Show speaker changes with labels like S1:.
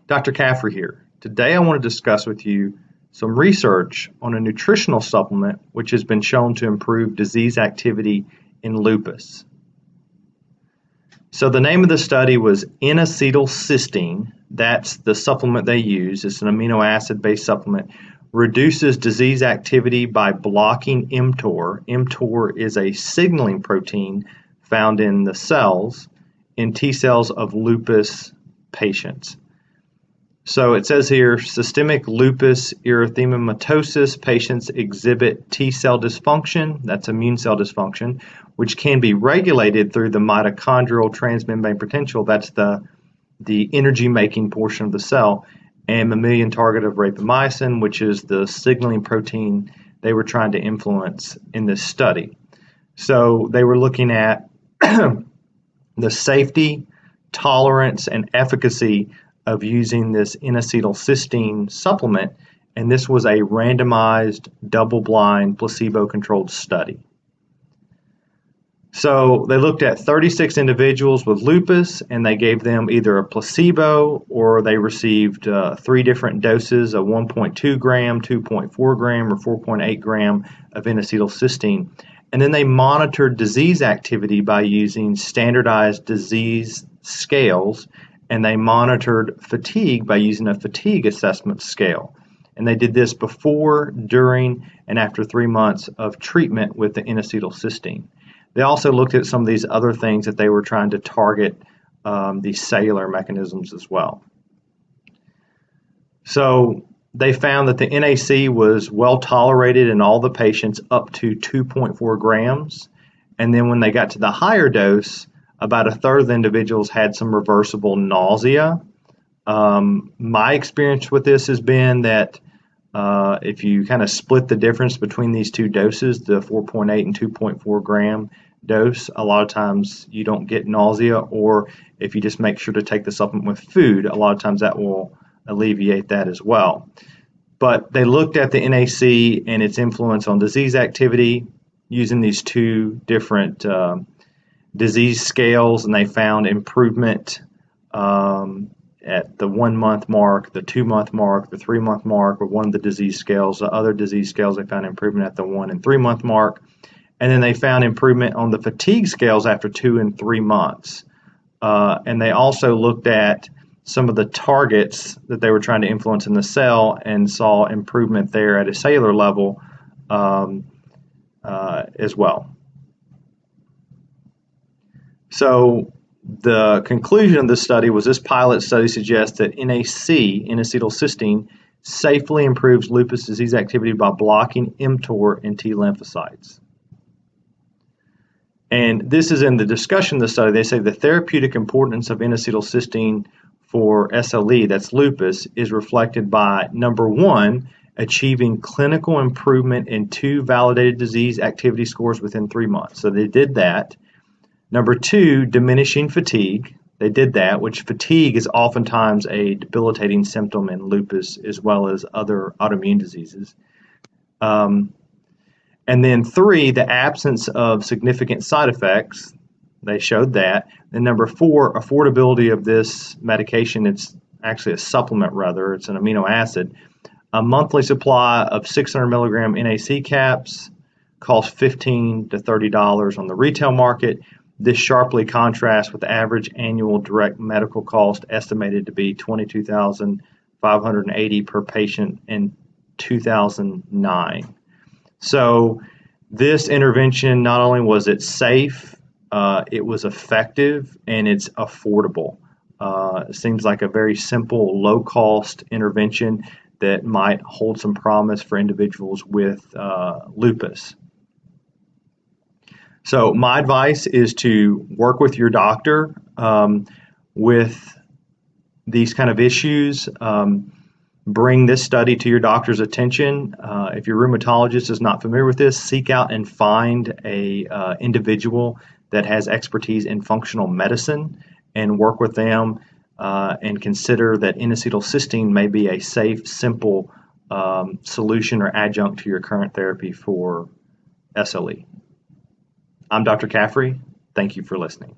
S1: Dr. Caffery here. Today I want to discuss with you some research on a nutritional supplement which has been shown to improve disease activity in lupus. So the name of the study was N-acetyl cysteine. That's the supplement they use. It's an amino acid based supplement. Reduces disease activity by blocking mTOR. mTOR is a signaling protein found in the cells in T cells of lupus patients. So it says here, systemic lupus erythematosus patients exhibit T cell dysfunction, that's immune cell dysfunction, which can be regulated through the mitochondrial transmembrane potential, that's the energy-making portion of the cell, and mammalian target of rapamycin, which is the signaling protein they were trying to influence in this study. So they were looking at the safety, tolerance, and efficacy of using this N-acetyl cysteine supplement, and this was a randomized, double-blind, placebo-controlled study. So they looked at 36 individuals with lupus, and they gave them either a placebo or they received 3 different doses of 1.2 gram, 2.4 gram, or 4.8 gram of N-acetyl cysteine. And then they monitored disease activity by using standardized disease scales, and they monitored fatigue by using a fatigue assessment scale. And they did this before, during, and after 3 months of treatment with the N-acetyl cysteine. They also looked at some of these other things that they were trying to target these cellular mechanisms as well. So they found that the NAC was well tolerated in all the patients up to 2.4 grams. And then when they got to the higher dose, about a third of the individuals had some reversible nausea. My experience with this has been that if you kind of split the difference between these two doses, the 4.8 and 2.4 gram dose, a lot of times you don't get nausea, or if you just make sure to take the supplement with food, a lot of times that will alleviate that as well. But they looked at the NAC and its influence on disease activity using these 2 different disease scales, and they found improvement at the 1 month mark, the 2 month mark, the 3 month mark, or one of the disease scales. The other disease scales, they found improvement at the 1 and 3 month mark. And then they found improvement on the fatigue scales after 2 and 3 months. And they also looked at some of the targets that they were trying to influence in the cell and saw improvement there at a cellular level as well. So the conclusion of this study was this pilot study suggests that NAC, N-acetyl cysteine, safely improves lupus disease activity by blocking mTOR and T lymphocytes. And this is in the discussion of the study. They say the therapeutic importance of N-acetyl cysteine for SLE, that's lupus, is reflected by, number 1, achieving clinical improvement in 2 validated disease activity scores within 3 months. So they did that. Number 2, diminishing fatigue. They did that, which fatigue is oftentimes a debilitating symptom in lupus as well as other autoimmune diseases. And then 3, the absence of significant side effects. They showed that. And number 4, affordability of this medication. It's actually a supplement rather. It's an amino acid. A monthly supply of 600 milligram NAC caps costs $15 to $30 on the retail market. This sharply contrasts with the average annual direct medical cost estimated to be $22,580 per patient in 2009. So this intervention, not only was it safe, it was effective, and it's affordable. It seems like a very simple, low-cost intervention that might hold some promise for individuals with lupus. So my advice is to work with your doctor with these kind of issues. Bring this study to your doctor's attention. If your rheumatologist is not familiar with this, seek out and find a individual that has expertise in functional medicine and work with them and consider that N-acetyl cysteine may be a safe, simple solution or adjunct to your current therapy for SLE. I'm Dr. Caffery. Thank you for listening.